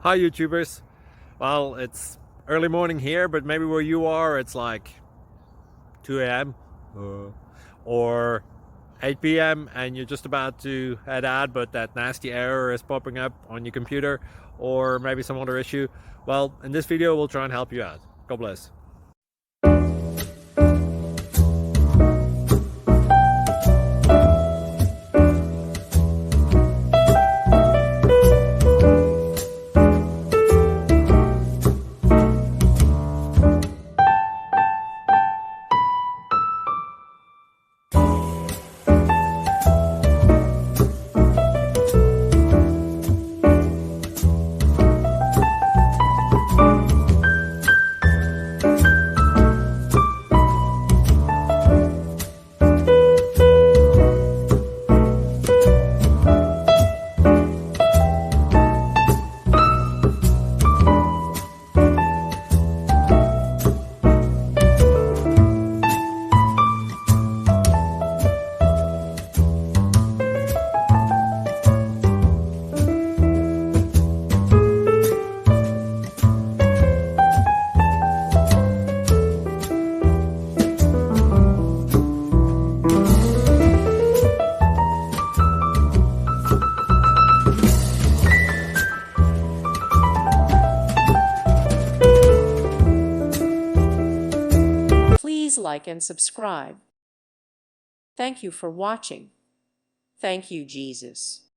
Hi YouTubers. Well, it's early morning here, but maybe where you are it's like 2 a.m. or 8 p.m. and you're just about to head out, but that nasty error is popping up on your computer, or maybe some other issue. Well, in this video we'll try and help you out. God bless. Please like and subscribe. Thank you for watching. Thank you, Jesus.